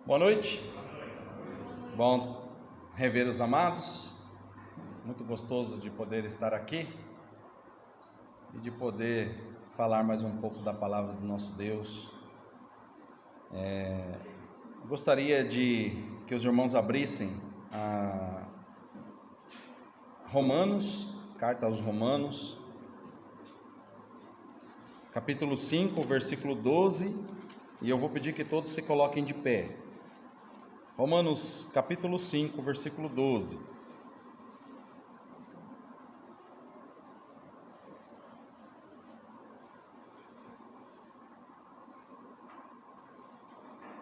Boa noite. Bom rever os amados. Muito gostoso de poder estar aqui e de poder falar mais um pouco da palavra do nosso Deus. Gostaria de que os irmãos abrissem a Romanos, carta aos Romanos, capítulo 5, versículo 12, e eu vou pedir que todos se coloquem de pé. Romanos capítulo 5, versículo 12.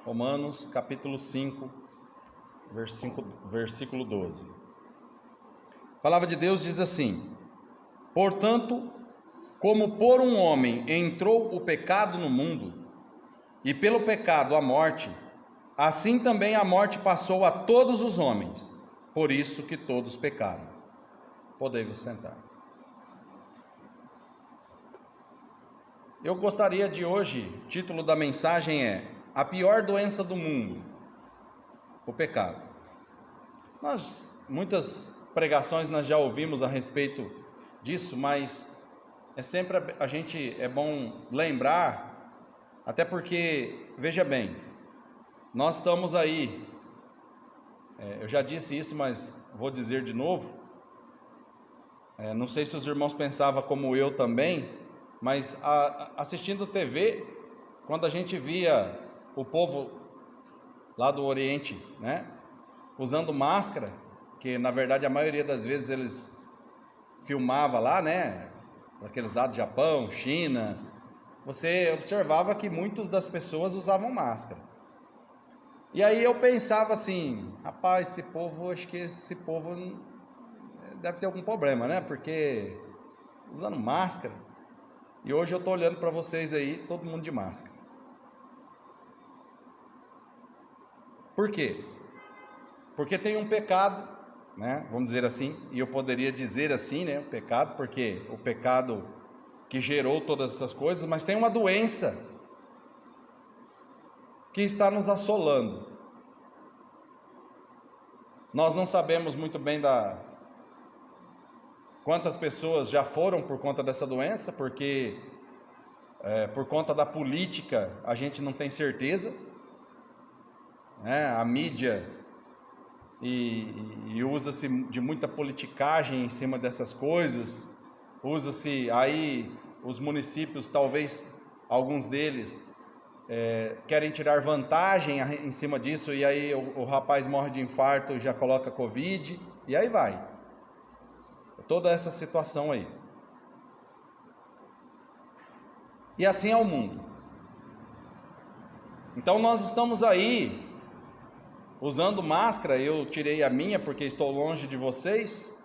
Romanos capítulo 5, versículo 12. A palavra de Deus diz assim: portanto, como por um homem entrou o pecado no mundo, e pelo pecado a morte, assim também a morte passou a todos os homens, por isso que todos pecaram. Podei-vos sentar. Eu gostaria de hoje, o título da mensagem é a pior doença do mundo, o pecado. Muitas pregações nós já ouvimos a respeito disso, mas é bom lembrar, até porque, veja bem, nós estamos aí, eu já disse isso, mas vou dizer de novo, não sei se os irmãos pensavam como eu também, mas assistindo TV, quando a gente via o povo lá do Oriente, né, usando máscara, que na verdade a maioria das vezes eles filmavam lá, né, aqueles lados do Japão, China, você observava que muitas das pessoas usavam máscara. E aí eu pensava assim, rapaz, acho que esse povo deve ter algum problema, né? Porque usando máscara. E hoje eu estou olhando para vocês aí, todo mundo de máscara. Por quê? Porque tem um pecado, né? Vamos dizer assim, e eu poderia dizer assim, né? O pecado, porque o pecado que gerou todas essas coisas, mas tem uma doença que está nos assolando. Nós não sabemos muito bem quantas pessoas já foram por conta dessa doença, porque por conta da política a gente não tem certeza, né? A mídia e usa-se de muita politicagem em cima dessas coisas, usa-se aí os municípios, talvez alguns deles querem tirar vantagem em cima disso, e aí o rapaz morre de infarto e já coloca Covid, e aí vai. Toda essa situação aí. E assim é o mundo. Então nós estamos aí, usando máscara, eu tirei a minha porque estou longe de vocês,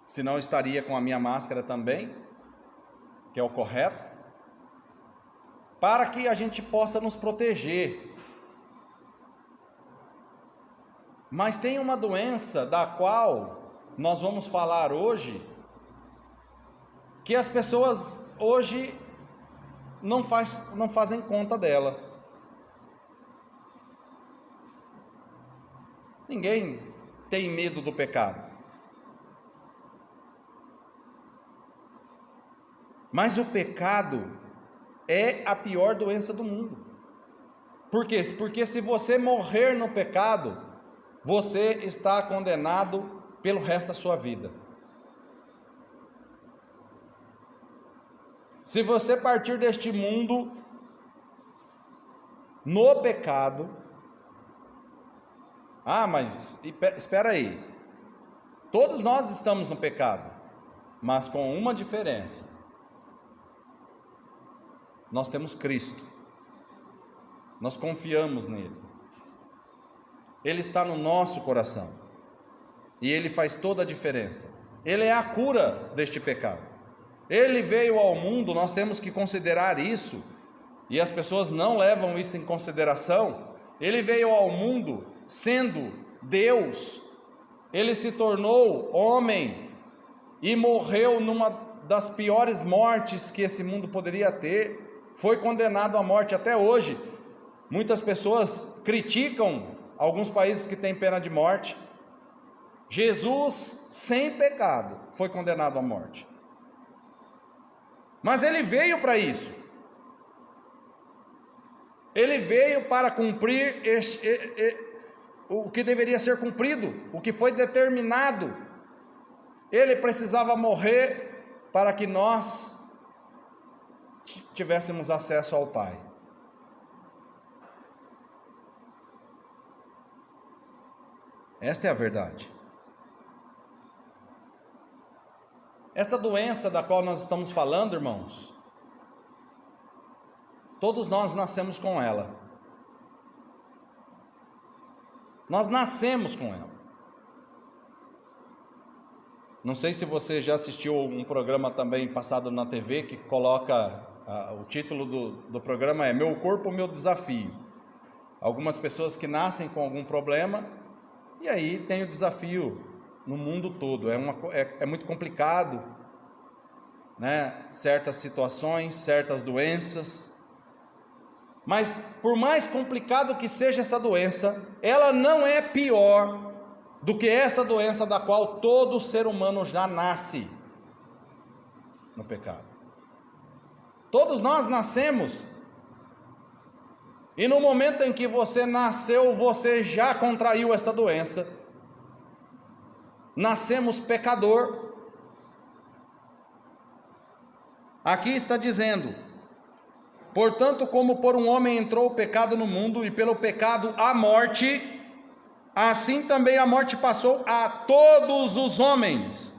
senão estaria com a minha máscara também, que é o correto, para que a gente possa nos proteger. Mas tem uma doença da qual nós vamos falar hoje, que as pessoas hoje não fazem conta dela. Ninguém tem medo do pecado. Mas o pecado é a pior doença do mundo. Por quê? Porque se você morrer no pecado, você está condenado pelo resto da sua vida. Se você partir deste mundo no pecado, mas espera aí, todos nós estamos no pecado, mas com uma diferença: nós temos Cristo, nós confiamos nele, ele está no nosso coração, e ele faz toda a diferença, ele é a cura deste pecado. Ele veio ao mundo, nós temos que considerar isso, e as pessoas não levam isso em consideração. Ele veio ao mundo sendo Deus, ele se tornou homem e morreu numa das piores mortes que esse mundo poderia ter, foi condenado à morte até hoje, Muitas pessoas criticam alguns países que têm pena de morte. Jesus, sem pecado, foi condenado à morte. Mas ele veio para isso. Ele veio para cumprir o que deveria ser cumprido, o que foi determinado. Ele precisava morrer para que nós tivéssemos acesso ao Pai. Esta é a verdade. Esta doença da qual nós estamos falando, irmãos, todos nós nascemos com ela. Nós nascemos com ela. Não sei se você já assistiu um programa também passado na TV que coloca, o título do programa é Meu Corpo, Meu Desafio. Algumas pessoas que nascem com algum problema e aí tem o desafio no mundo todo. É muito complicado, né? Certas situações, certas doenças. Mas por mais complicado que seja essa doença, ela não é pior do que esta doença da qual todo ser humano já nasce no pecado. Todos nós nascemos, e no momento em que você nasceu, você já contraiu esta doença. Nascemos pecador. Aqui está dizendo: portanto, como por um homem entrou o pecado no mundo, e pelo pecado a morte, assim também a morte passou a todos os homens.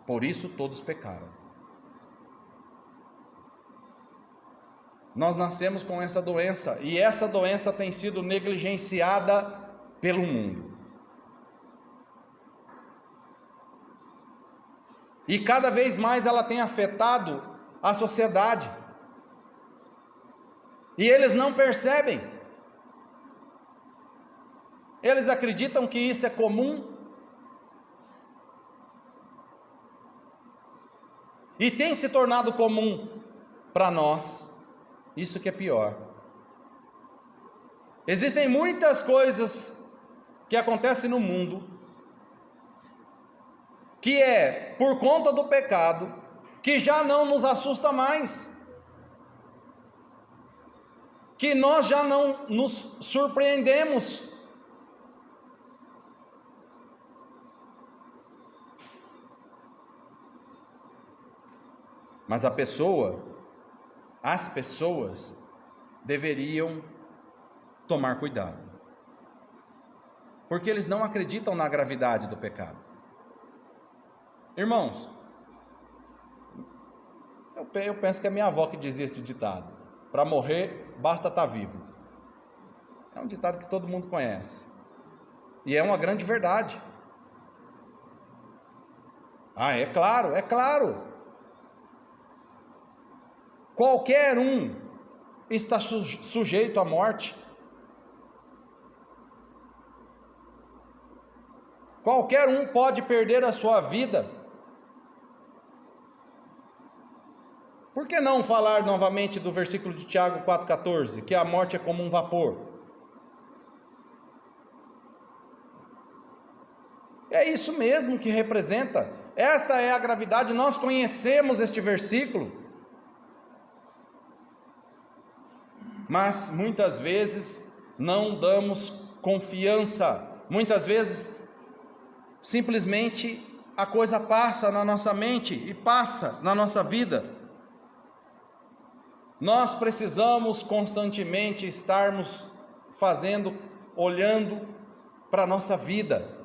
Por isso todos pecaram. Nós nascemos com essa doença, e essa doença tem sido negligenciada pelo mundo. E cada vez mais ela tem afetado a sociedade. E eles não percebem. Eles acreditam que isso é comum. E tem se tornado comum para nós. Isso que é pior. Existem muitas coisas que acontecem no mundo que é por conta do pecado, que já não nos assusta mais, que nós já não nos surpreendemos. Mas as pessoas deveriam tomar cuidado, porque eles não acreditam na gravidade do pecado. Irmãos, eu penso que é minha avó que dizia esse ditado: para morrer basta estar vivo. É um ditado que todo mundo conhece, e é uma grande verdade. É claro. Qualquer um está sujeito à morte. Qualquer um pode perder a sua vida. Por que não falar novamente do versículo de Tiago 4,14, que a morte é como um vapor? É isso mesmo que representa. Esta é a gravidade. Nós conhecemos este versículo. Mas muitas vezes não damos confiança. Muitas vezes simplesmente a coisa passa na nossa mente e passa na nossa vida. Nós precisamos constantemente estarmos olhando para a nossa vida.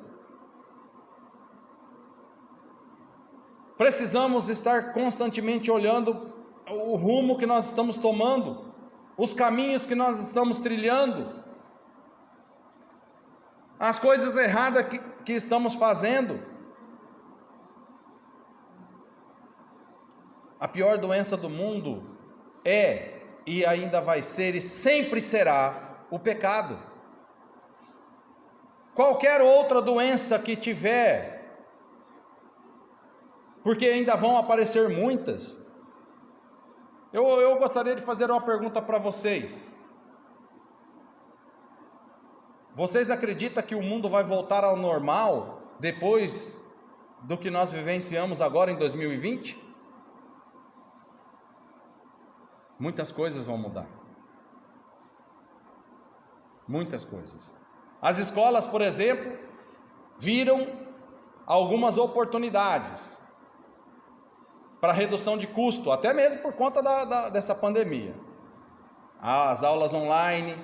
Precisamos estar constantemente olhando o rumo que nós estamos tomando, os caminhos que nós estamos trilhando, as coisas erradas que estamos fazendo. A pior doença do mundo é, e ainda vai ser, e sempre será, o pecado. Qualquer outra doença que tiver, porque ainda vão aparecer muitas. Eu gostaria de fazer uma pergunta para vocês. Vocês acreditam que o mundo vai voltar ao normal depois do que nós vivenciamos agora em 2020? Muitas coisas vão mudar. Muitas coisas. As escolas, por exemplo, viram algumas oportunidades para redução de custo, até mesmo por conta dessa pandemia. As aulas online.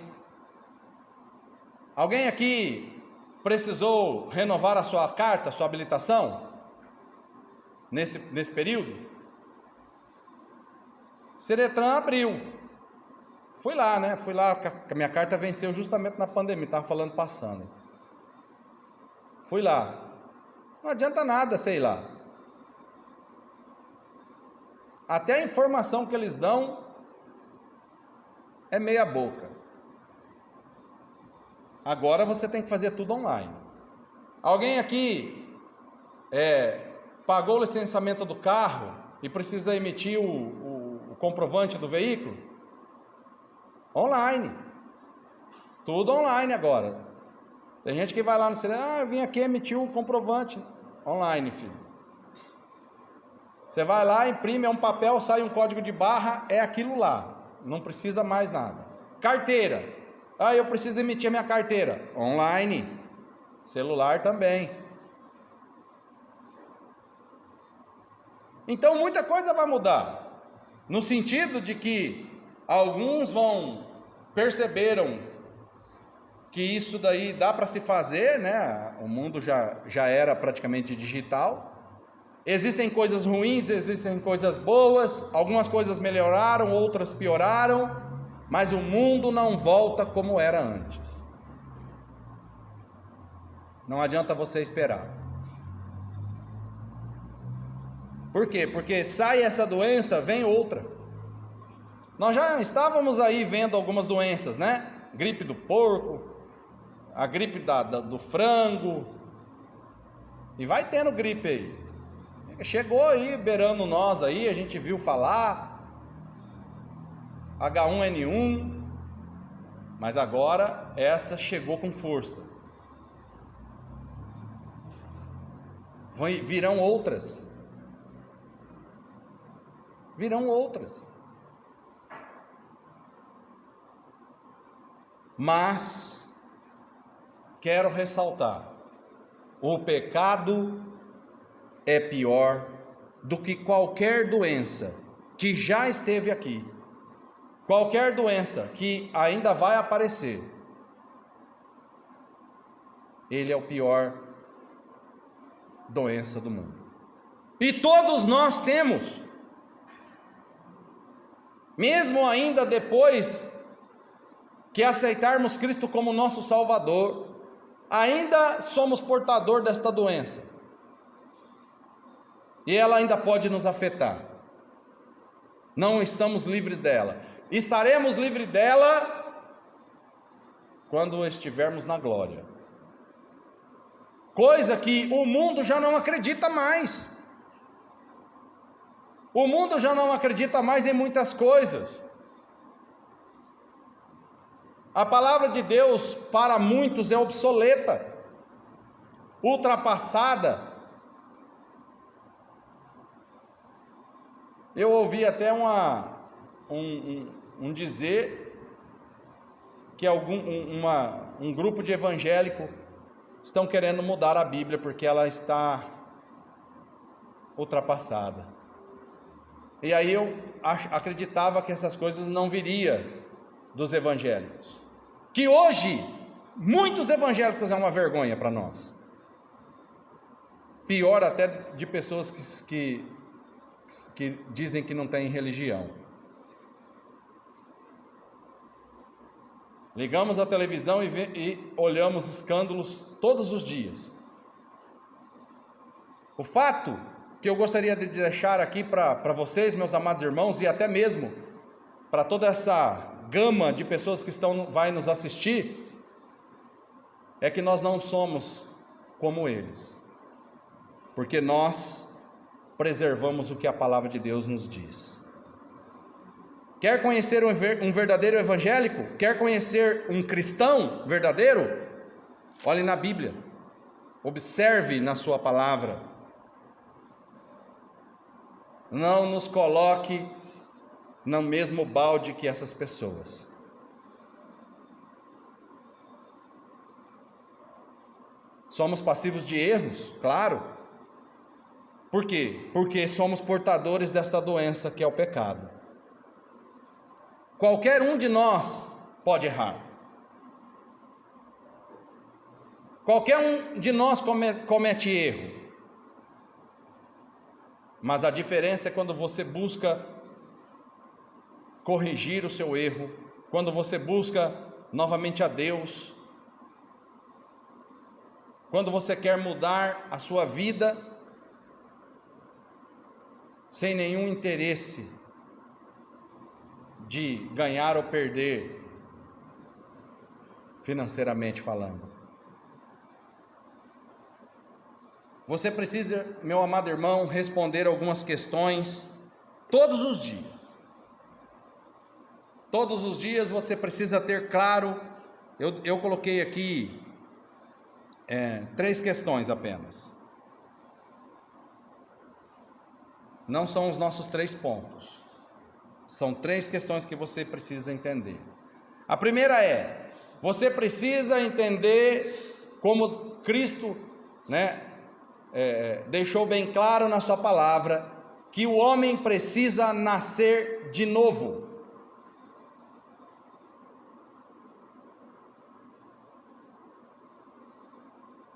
Alguém aqui precisou renovar a sua carta, a sua habilitação? Nesse período? Seretran abriu. Fui lá, que a minha carta venceu justamente na pandemia, estava falando passando. Fui lá. Não adianta nada, sei lá. Até a informação que eles dão é meia boca. Agora você tem que fazer tudo online. Alguém aqui pagou o licenciamento do carro e precisa emitir o comprovante do veículo? Online. Tudo online agora. Tem gente que vai lá no cinema, eu vim aqui emitir o comprovante. Online, filho. Você vai lá, imprime, é um papel, sai um código de barra, é aquilo lá. Não precisa mais nada. Carteira. Eu preciso emitir a minha carteira. Online. Celular também. Então muita coisa vai mudar. No sentido de que alguns perceberam que isso daí dá para se fazer, né? O mundo já era praticamente digital. Existem coisas ruins, existem coisas boas, algumas coisas melhoraram, outras pioraram, mas o mundo não volta como era antes. Não adianta você esperar. Por quê? Porque sai essa doença, vem outra. Nós já estávamos aí vendo algumas doenças, né? Gripe do porco, a gripe do frango, e vai tendo gripe aí. Chegou aí, beirando nós aí, a gente viu falar, H1N1, mas agora essa chegou com força. Virão outras. Virão outras. Mas quero ressaltar, o pecado é pior do que qualquer doença que já esteve aqui, qualquer doença que ainda vai aparecer. Ele é o pior doença do mundo. E todos nós temos, mesmo ainda depois que aceitarmos Cristo como nosso Salvador, ainda somos portador desta doença. E ela ainda pode nos afetar. Não estamos livres dela. Estaremos livres dela quando estivermos na glória. Coisa que o mundo já não acredita mais. O mundo já não acredita mais em muitas coisas. A palavra de Deus para muitos é obsoleta, ultrapassada. Eu ouvi até um dizer que um grupo de evangélicos estão querendo mudar a Bíblia porque ela está ultrapassada. E aí eu acreditava que essas coisas não viriam dos evangélicos. Que hoje, muitos evangélicos é uma vergonha para nós. Pior até de pessoas que dizem que não têm religião. Ligamos a televisão e olhamos escândalos todos os dias. O fato que eu gostaria de deixar aqui para vocês, meus amados irmãos, e até mesmo para toda essa gama de pessoas que vai nos assistir, é que nós não somos como eles, porque nós preservamos o que a palavra de Deus nos diz. Quer conhecer um verdadeiro evangélico? Quer conhecer um cristão verdadeiro? Olhe na Bíblia, observe na sua palavra. Não nos coloque no mesmo balde que essas pessoas. Somos passivos de erros, claro. Por quê? Porque somos portadores dessa doença que é o pecado. Qualquer um de nós pode errar. Qualquer um de nós comete erro. Mas a diferença é quando você busca corrigir o seu erro, quando você busca novamente a Deus, quando você quer mudar a sua vida sem nenhum interesse de ganhar ou perder, financeiramente falando. Você precisa, meu amado irmão, responder algumas questões todos os dias. Todos os dias você precisa ter claro, eu coloquei aqui 3 questões apenas. Não são os nossos 3 pontos. São 3 questões que você precisa entender. A primeira é, você precisa entender como Cristo, deixou bem claro na sua palavra, que o homem precisa nascer de novo.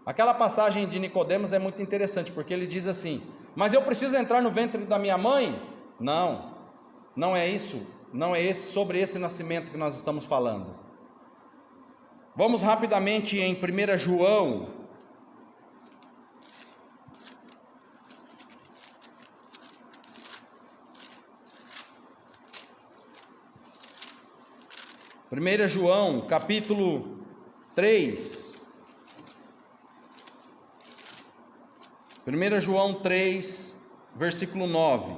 Aquela passagem de Nicodemos é muito interessante, porque ele diz assim: mas eu preciso entrar no ventre da minha mãe? Não é isso, não é sobre esse nascimento que nós estamos falando. Vamos rapidamente em 1 João. João, capítulo 3. 1 João 3, versículo 9.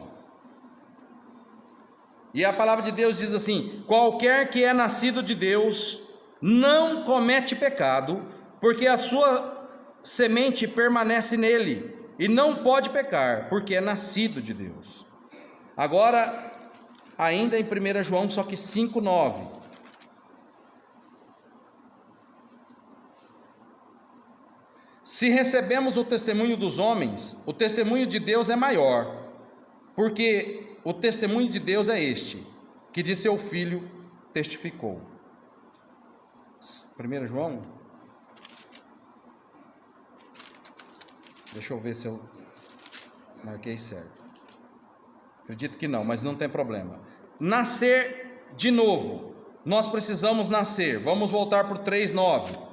E a palavra de Deus diz assim: qualquer que é nascido de Deus não comete pecado, porque a sua semente permanece nele, e não pode pecar, porque é nascido de Deus. Agora, ainda em 1 João, só que 5, 9. Se recebemos o testemunho dos homens, o testemunho de Deus é maior, porque o testemunho de Deus é este, que de seu Filho testificou. 1 João? Deixa eu ver se eu marquei certo. Acredito que não, mas não tem problema. Nascer de novo. Nós precisamos nascer. Vamos voltar para o 3:9.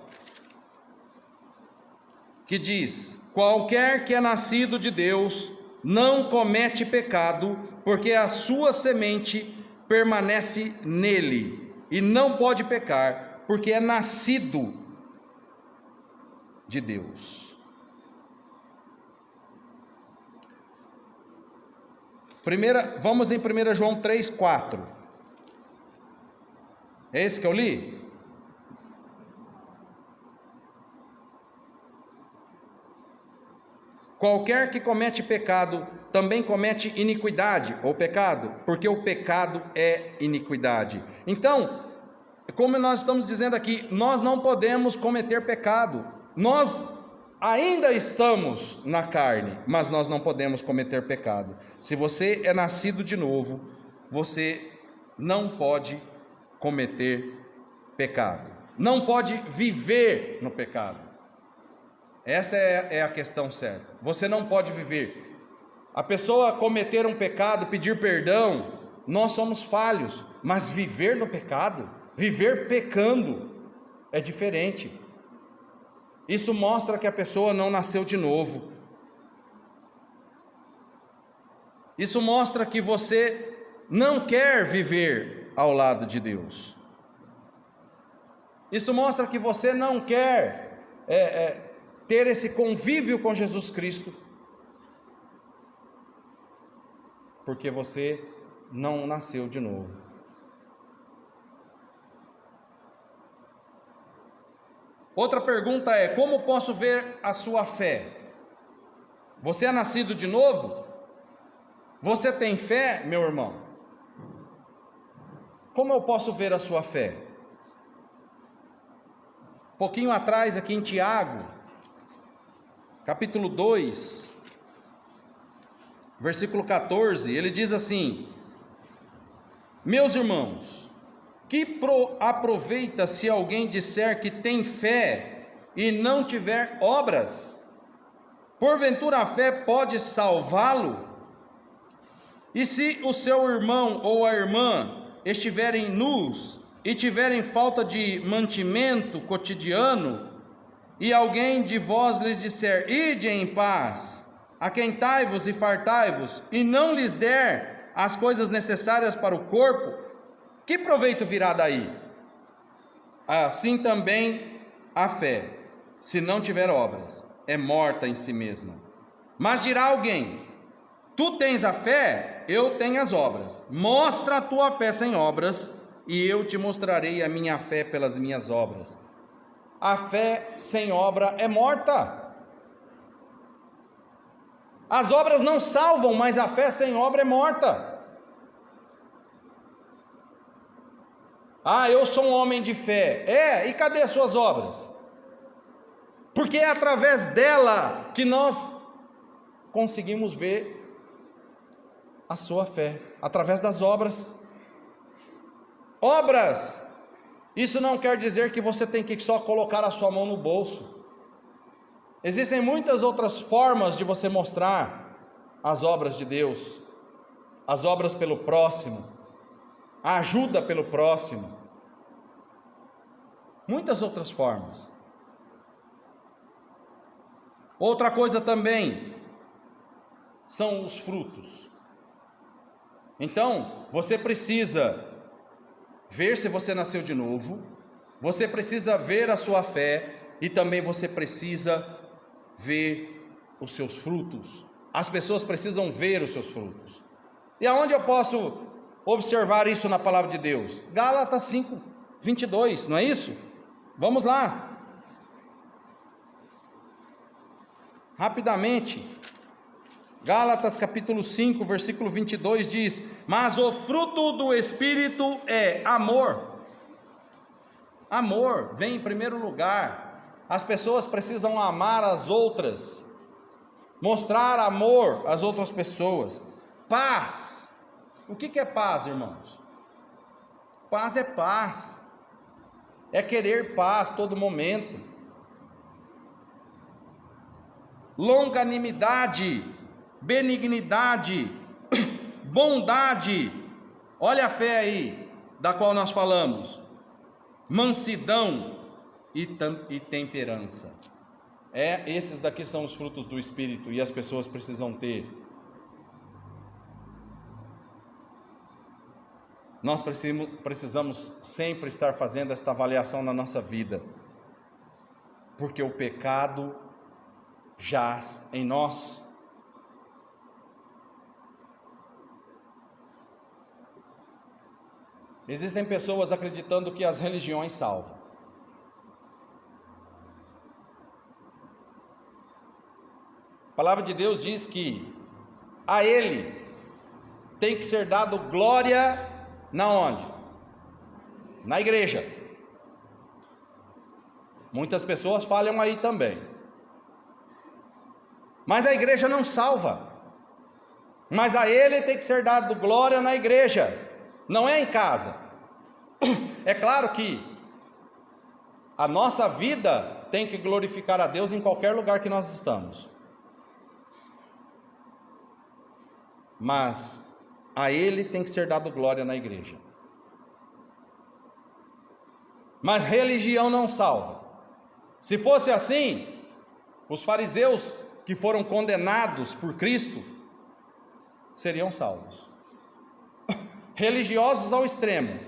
Que diz: qualquer que é nascido de Deus não comete pecado, porque a sua semente permanece nele, e não pode pecar, porque é nascido de Deus. Vamos em 1 João 3:4. É esse que eu li? Qualquer que comete pecado também comete iniquidade ou pecado, porque o pecado é iniquidade. Então, como nós estamos dizendo aqui, nós não podemos cometer pecado. Nós ainda estamos na carne, mas nós não podemos cometer pecado. Se você é nascido de novo, você não pode cometer pecado. Não pode viver no pecado. Essa é a questão certa. Você não pode viver. A pessoa cometer um pecado, pedir perdão, nós somos falhos, mas viver no pecado, viver pecando, é diferente. Isso mostra que a pessoa não nasceu de novo. Isso mostra que você não quer viver ao lado de Deus. Isso mostra que você não quer ter esse convívio com Jesus Cristo, porque você não nasceu de novo. Outra pergunta é: como posso ver a sua fé? Você é nascido de novo? Você tem fé, meu irmão? Como eu posso ver a sua fé? Um pouquinho atrás, aqui em Tiago, capítulo 2, versículo 14, ele diz assim: meus irmãos, que aproveita se alguém disser que tem fé e não tiver obras? Porventura a fé pode salvá-lo? E se o seu irmão ou a irmã estiverem nus e tiverem falta de mantimento cotidiano, e alguém de vós lhes disser: ide em paz, aquentai-vos e fartai-vos, e não lhes der as coisas necessárias para o corpo, que proveito virá daí? Assim também a fé, se não tiver obras, é morta em si mesma. Mas dirá alguém: tu tens a fé, eu tenho as obras. Mostra a tua fé sem obras, e eu te mostrarei a minha fé pelas minhas obras. A fé sem obra é morta. As obras não salvam, mas a fé sem obra é morta. Ah, eu sou um homem de fé. E cadê as suas obras? Porque é através dela que nós conseguimos ver a sua fé, através das obras. Obras, isso não quer dizer que você tem que só colocar a sua mão no bolso. Existem muitas outras formas de você mostrar as obras de Deus, as obras pelo próximo, a ajuda pelo próximo. Muitas outras formas. Outra coisa também são os frutos. Então, você precisa ver se você nasceu de novo, você precisa ver a sua fé, e também você precisa ver os seus frutos. As pessoas precisam ver os seus frutos. E aonde eu posso observar isso na palavra de Deus? Gálatas 5:22, não é isso? Vamos lá. Rapidamente. Gálatas capítulo 5, versículo 22 diz: mas o fruto do Espírito é amor. Amor vem em primeiro lugar. As pessoas precisam amar as outras, mostrar amor às outras pessoas. Paz. O que é paz, irmãos? Paz é paz. É querer paz todo momento. Longanimidade, benignidade, bondade, olha a fé aí, da qual nós falamos, mansidão e temperança. Esses daqui são os frutos do Espírito, e as pessoas precisam ter. Nós precisamos sempre estar fazendo esta avaliação na nossa vida, porque o pecado jaz em nós. Existem pessoas acreditando que as religiões salvam. A palavra de Deus diz que a Ele tem que ser dado glória na onde? Na igreja. Muitas pessoas falham aí também. Mas a igreja não salva. Mas a Ele tem que ser dado glória na igreja, não é em casa. É claro que a nossa vida tem que glorificar a Deus em qualquer lugar que nós estamos. Mas a Ele tem que ser dado glória na igreja. Mas religião não salva. Se fosse assim, os fariseus que foram condenados por Cristo seriam salvos. Religiosos ao extremo.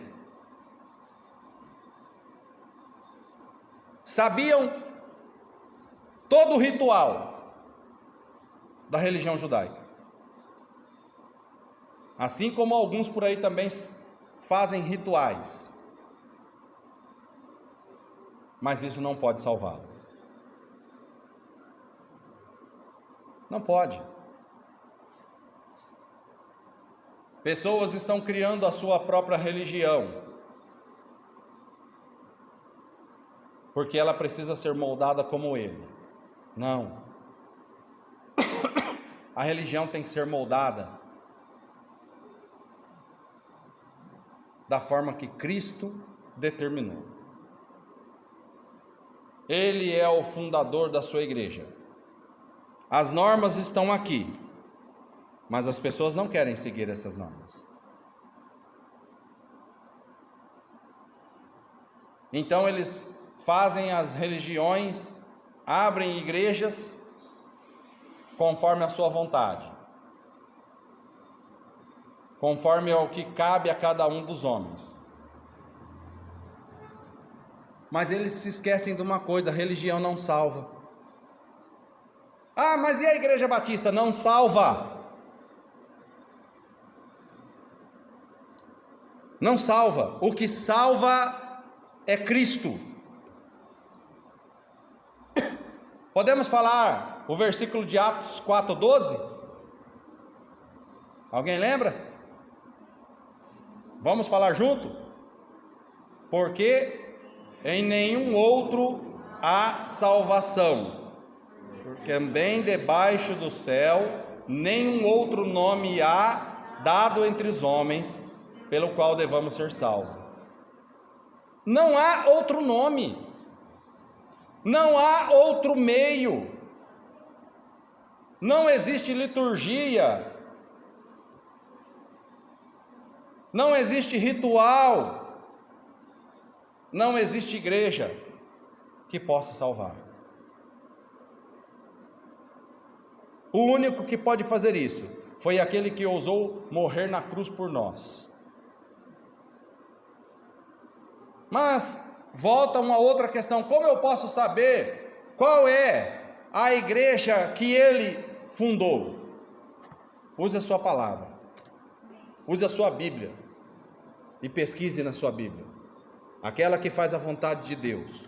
Sabiam todo o ritual da religião judaica. Assim como alguns por aí também fazem rituais. mas isso não pode salvá-lo. Não pode. Pessoas estão criando a sua própria religião, porque ela precisa ser moldada como ele. Não. A religião tem que ser moldada da forma que Cristo determinou. Ele é o fundador da sua igreja. As normas estão aqui, mas as pessoas não querem seguir essas normas. Então eles fazem as religiões, abrem igrejas conforme a sua vontade, conforme ao que cabe a cada um dos homens. Mas eles se esquecem de uma coisa: a religião não salva. Ah, mas e a Igreja Batista? Não salva. Não salva. O que salva é Cristo. Podemos falar o versículo de Atos 4:12? Alguém lembra? Vamos falar junto? Porque em nenhum outro há salvação, porque também debaixo do céu nenhum outro nome há dado entre os homens pelo qual devamos ser salvos. Não há outro nome, não há outro meio, não existe liturgia, não existe ritual, não existe igreja que possa salvar. O único que pode fazer isso foi aquele que ousou morrer na cruz por nós. Mas volta uma outra questão: como eu posso saber qual é a igreja que ele fundou? Use a sua palavra, use a sua Bíblia e pesquise na sua Bíblia. Aquela que faz a vontade de Deus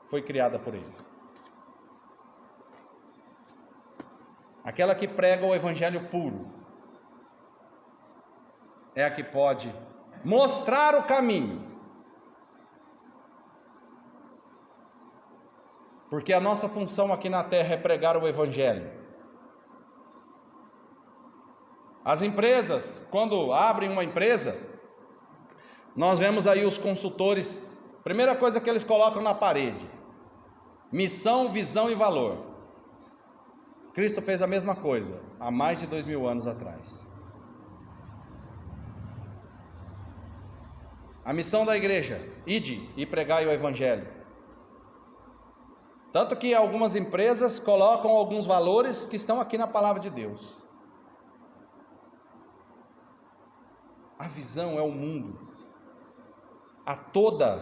foi criada por ele. Aquela que prega o evangelho puro é a que pode mostrar o caminho. Porque a nossa função aqui na terra é pregar o evangelho. As empresas, quando abrem uma empresa, nós vemos aí os consultores, primeira coisa que eles colocam na parede: missão, visão e valor. Cristo fez a mesma coisa há mais de 2000 anos atrás. A missão da igreja: ide e pregai o evangelho. Tanto que algumas empresas colocam alguns valores que estão aqui na palavra de Deus. A visão é o mundo, a todas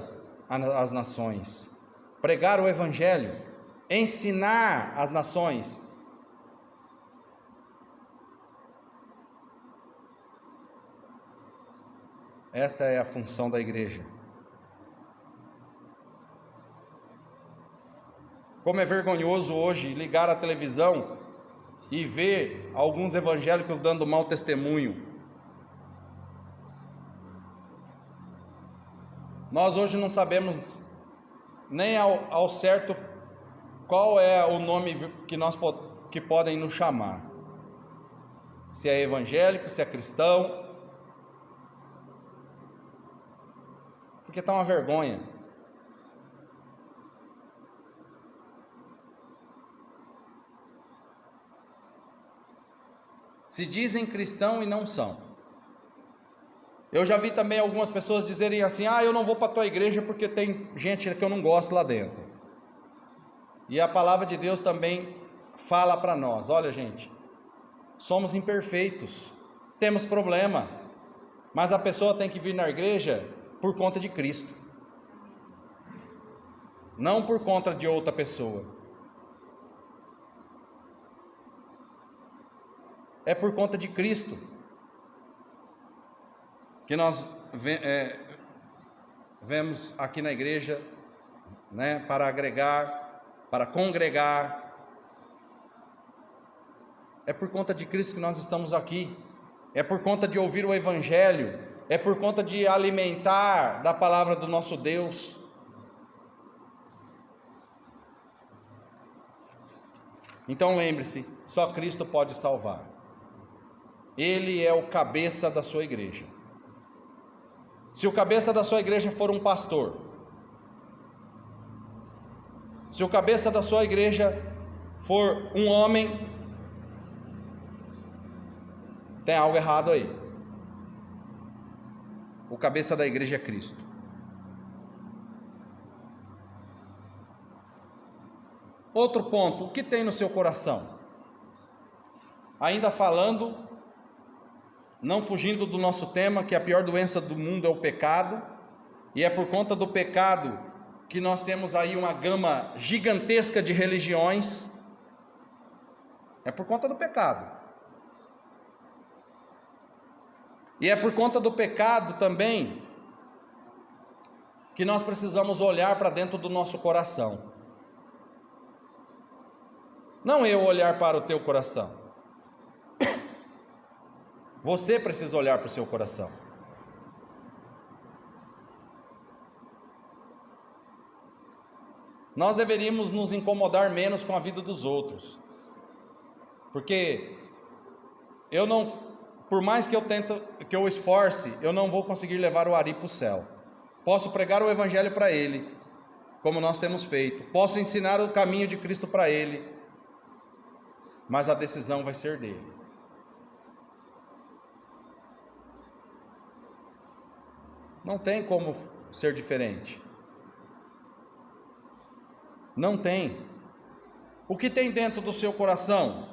as nações, pregar o evangelho, ensinar as nações. Esta é a função da igreja. Como é vergonhoso hoje ligar a televisão e ver alguns evangélicos dando mau testemunho. Nós hoje não sabemos nem ao certo qual é o nome que podem nos chamar. Se é evangélico, se é cristão. Porque está uma vergonha. Se dizem cristão e não são. Eu já vi também algumas pessoas dizerem assim: eu não vou para a tua igreja porque tem gente que eu não gosto lá dentro. E a palavra de Deus também fala para nós: olha, gente, somos imperfeitos, temos problema, mas a pessoa tem que vir na igreja por conta de Cristo, não por conta de outra pessoa. É por conta de Cristo que nós vemos aqui na igreja, né, para agregar, para congregar. É por conta de Cristo que nós estamos aqui, é por conta de ouvir o Evangelho, é por conta de alimentar da palavra do nosso Deus. Então lembre-se, só Cristo pode salvar. Ele é o cabeça da sua igreja. Se o cabeça da sua igreja for um pastor, se o cabeça da sua igreja for um homem, tem algo errado aí. O cabeça da igreja é Cristo. Outro ponto, o que tem no seu coração? Ainda falando, não fugindo do nosso tema, que a pior doença do mundo é o pecado, e é por conta do pecado que nós temos aí uma gama gigantesca de religiões. É por conta do pecado. E é por conta do pecado também que nós precisamos olhar para dentro do nosso coração. Não eu olhar para o teu coração. Você precisa olhar para o seu coração. Nós deveríamos nos incomodar menos com a vida dos outros. Porque por mais que eu esforce, eu não vou conseguir levar o Ari para o céu. Posso pregar o Evangelho para ele, como nós temos feito. Posso ensinar o caminho de Cristo para ele, mas a decisão vai ser dele. Não tem como ser diferente. Não tem. O que tem dentro do seu coração?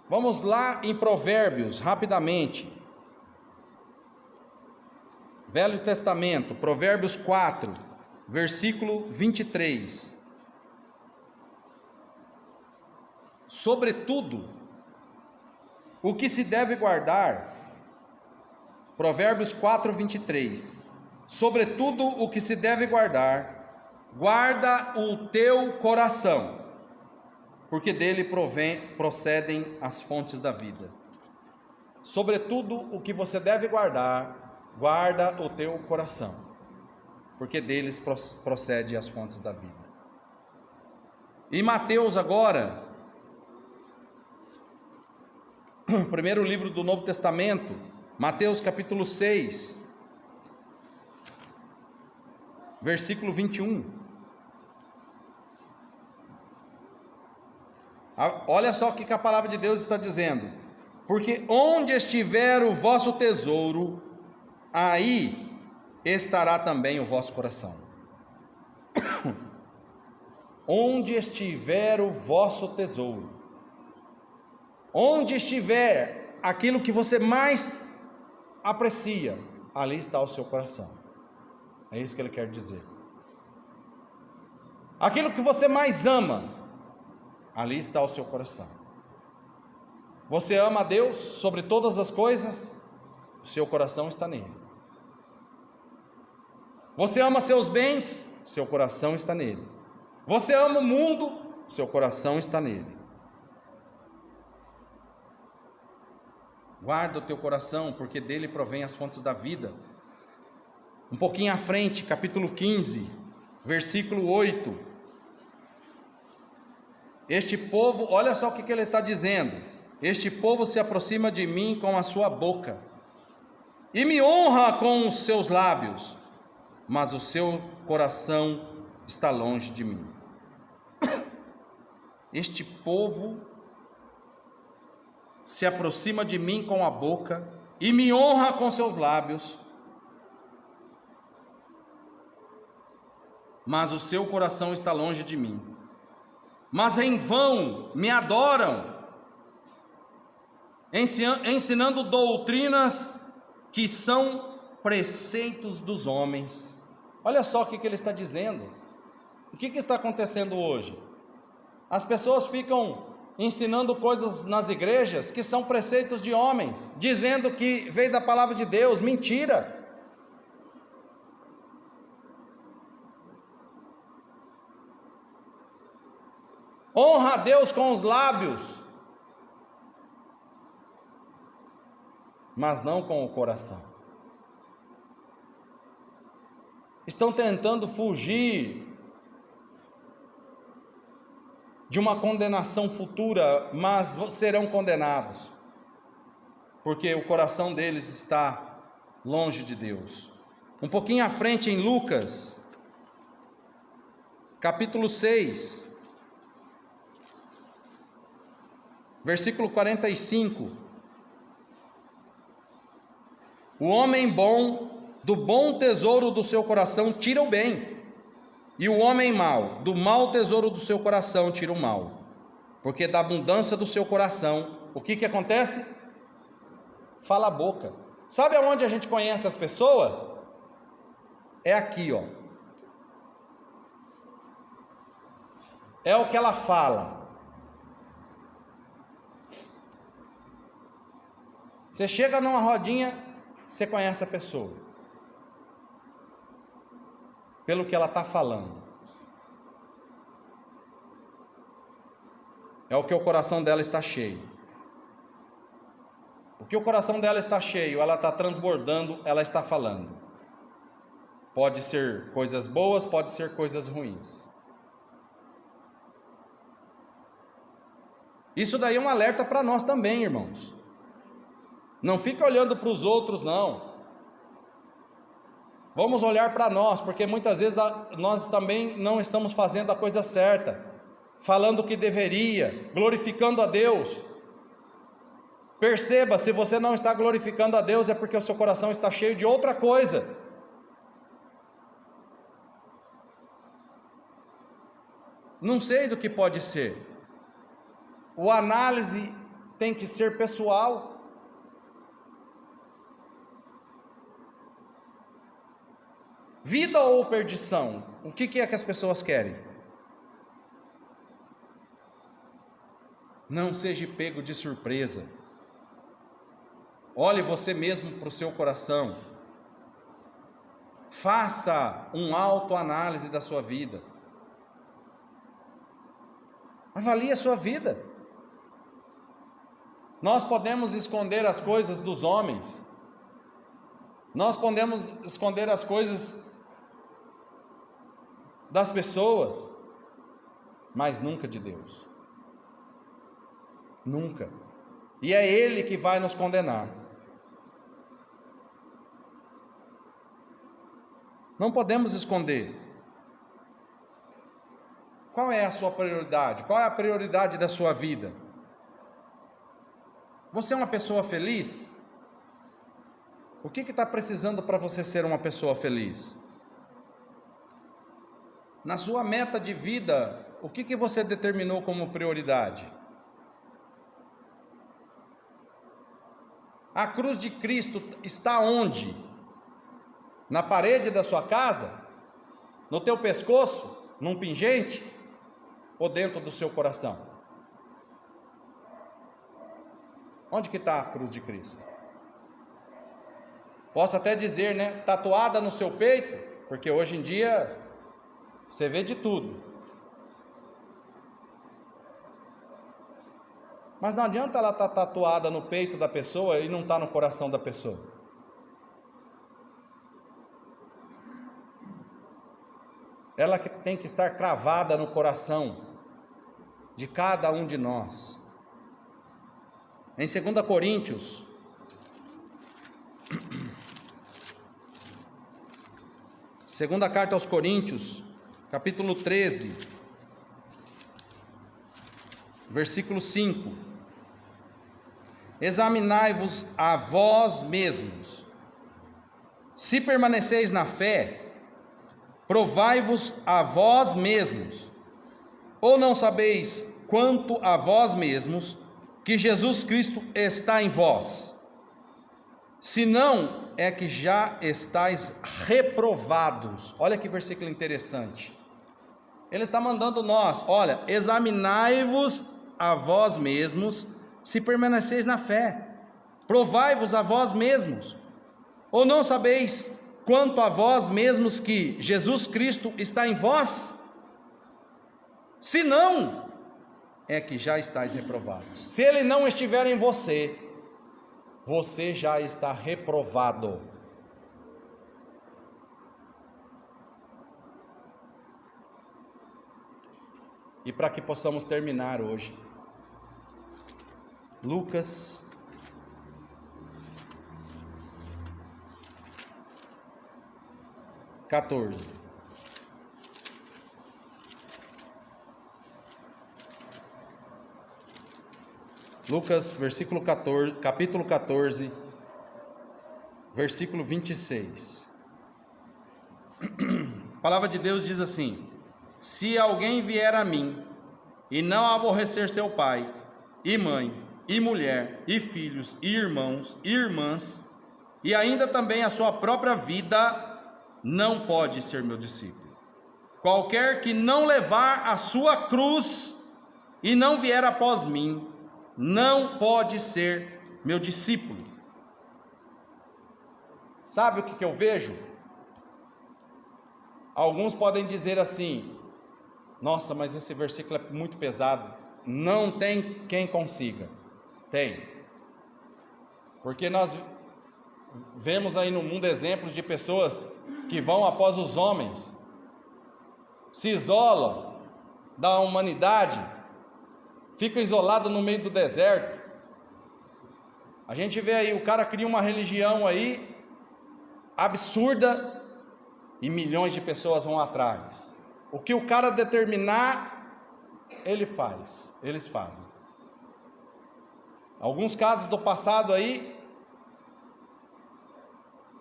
Vamos lá em Provérbios, rapidamente. Velho Testamento, Provérbios 4, versículo 23. Sobretudo, o que se deve guardar, Provérbios 4, 23. Sobretudo o que se deve guardar, guarda o teu coração, porque dele procedem as fontes da vida. Sobretudo o que você deve guardar, guarda o teu coração, porque deles procede as fontes da vida. Em Mateus agora, primeiro livro do Novo Testamento, Mateus capítulo 6, versículo 21. Olha só o que a palavra de Deus está dizendo: porque onde estiver o vosso tesouro, aí estará também o vosso coração. Onde estiver o vosso tesouro, onde estiver aquilo que você mais aprecia, ali está o seu coração. É isso que ele quer dizer. Aquilo que você mais ama, ali está o seu coração. Você ama a Deus sobre todas as coisas, o seu coração está nele. Você ama seus bens, seu coração está nele. Você ama o mundo, seu coração está nele. Guarda o teu coração, porque dele provém as fontes da vida. Um pouquinho à frente, capítulo 15, versículo 8. Este povo, olha só o que ele está dizendo: este povo se aproxima de mim com a sua boca e me honra com os seus lábios, mas o seu coração está longe de mim. Este povo se aproxima de mim com a boca e me honra com seus lábios, mas o seu coração está longe de mim. Mas em vão me adoram, ensinando doutrinas que são preceitos dos homens. Olha só o que ele está dizendo. O que está acontecendo hoje? As pessoas ficam ensinando coisas nas igrejas que são preceitos de homens, dizendo que veio da palavra de Deus. Mentira! honra a Deus com os lábios, mas não com o coração. Estão tentando fugir de uma condenação futura, mas serão condenados, porque o coração deles está longe de Deus. Um pouquinho à frente em Lucas, capítulo 6, versículo 45. O homem bom, do bom tesouro do seu coração tira o bem, e o homem mau, do mau tesouro do seu coração tira o mal, porque da abundância do seu coração, o que acontece? Fala a boca. Sabe aonde a gente conhece as pessoas? É aqui, ó. É o que ela fala. Você chega numa rodinha, você conhece a pessoa pelo que ela está falando. É o que o coração dela está cheio. O que o coração dela está cheio, ela está transbordando, ela está falando. Pode ser coisas boas, pode ser coisas ruins. Isso daí é um alerta para nós também, irmãos. Não fica olhando para os outros, não. Vamos olhar para nós, porque muitas vezes nós também não estamos fazendo a coisa certa, falando o que deveria, glorificando a Deus. Perceba, se você não está glorificando a Deus, é porque o seu coração está cheio de outra coisa. Não sei do que pode ser. O análise tem que ser pessoal. Vida ou perdição? O que é que as pessoas querem? Não seja pego de surpresa. Olhe você mesmo para o seu coração. Faça uma autoanálise da sua vida. Avalie a sua vida. Nós podemos esconder as coisas dos homens. Nós podemos esconder as coisas das pessoas, mas nunca de Deus. Nunca. E é Ele que vai nos condenar. Não podemos esconder. Qual é a sua prioridade? Qual é a prioridade da sua vida? Você é uma pessoa feliz? O que está precisando para você ser uma pessoa feliz? Na sua meta de vida, o que você determinou como prioridade? A cruz de Cristo está onde? Na parede da sua casa? No teu pescoço? Num pingente? Ou dentro do seu coração? Onde que está a cruz de Cristo? Posso até dizer, né? Tatuada no seu peito, porque hoje em dia você vê de tudo. Mas não adianta ela estar tatuada no peito da pessoa e não estar no coração da pessoa. Ela tem que estar cravada no coração de cada um de nós. Em 2 Coríntios, segunda carta aos Coríntios, capítulo 13, versículo 5. Examinai-vos a vós mesmos, se permaneceis na fé, provai-vos a vós mesmos, ou não sabeis quanto a vós mesmos, que Jesus Cristo está em vós, se não é que já estáis reprovados. Olha que versículo interessante. Ele está mandando nós, olha, examinai-vos a vós mesmos, se permaneceis na fé, provai-vos a vós mesmos, ou não sabeis quanto a vós mesmos que Jesus Cristo está em vós? Se não, é que já estáis reprovados. Se ele não estiver em você, você já está reprovado. E para que possamos terminar hoje, Lucas 14. Lucas, capítulo 14, versículo 26. A palavra de Deus diz assim: se alguém vier a mim e não aborrecer seu pai, e mãe, e mulher, e filhos, e irmãos, e irmãs, e ainda também a sua própria vida, não pode ser meu discípulo. Qualquer que não levar a sua cruz e não vier após mim, não pode ser meu discípulo. Sabe o que eu vejo? Alguns podem dizer assim: nossa, mas esse versículo é muito pesado. Não tem quem consiga. Tem. Porque nós vemos aí no mundo exemplos de pessoas que vão após os homens, se isolam da humanidade, ficam isolados no meio do deserto. A gente vê aí, o cara cria uma religião aí absurda e milhões de pessoas vão atrás. O que o cara determinar, eles fazem. Alguns casos do passado aí,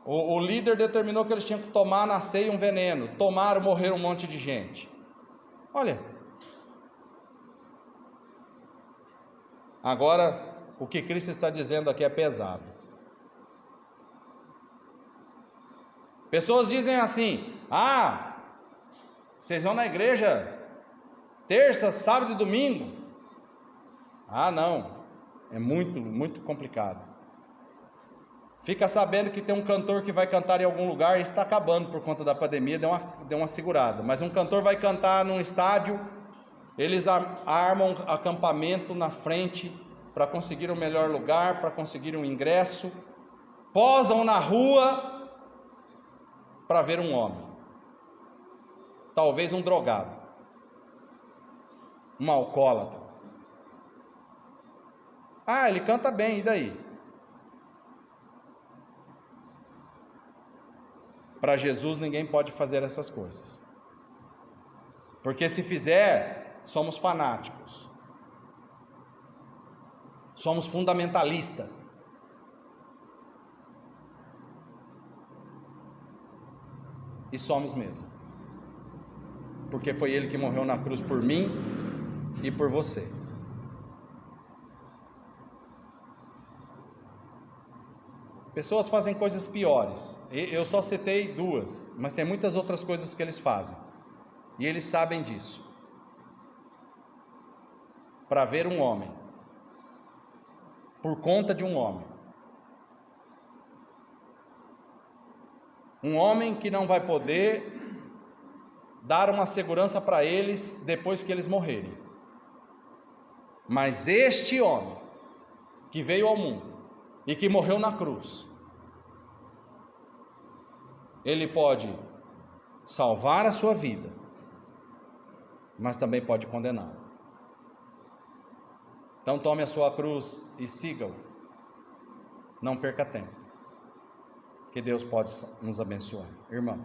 o líder determinou que eles tinham que tomar na ceia um veneno. Tomaram, morreram um monte de gente. Olha. Agora, o que Cristo está dizendo aqui é pesado. Pessoas dizem assim: vocês vão na igreja terça, sábado e domingo? Não, é muito complicado. Fica sabendo que tem um cantor que vai cantar em algum lugar e está acabando por conta da pandemia, deu uma segurada. Mas um cantor vai cantar num estádio, eles armam acampamento na frente para conseguir o melhor lugar, para conseguir um ingresso, posam na rua para ver um homem, talvez um drogado, um alcoólatra. Ele canta bem, e daí? Para Jesus ninguém pode fazer essas coisas, porque se fizer, somos fanáticos, somos fundamentalistas. E somos mesmo, porque foi Ele que morreu na cruz por mim e por você. Pessoas fazem coisas piores. Eu só citei duas, mas tem muitas outras coisas que eles fazem. E eles sabem disso. Para ver um homem. Por conta de um homem. Um homem que não vai poder dar uma segurança para eles depois que eles morrerem. Mas este homem que veio ao mundo e que morreu na cruz, ele pode salvar a sua vida, mas também pode condená-la. Então tome a sua cruz e siga-o. Não perca tempo. Que Deus pode nos abençoar. Irmão.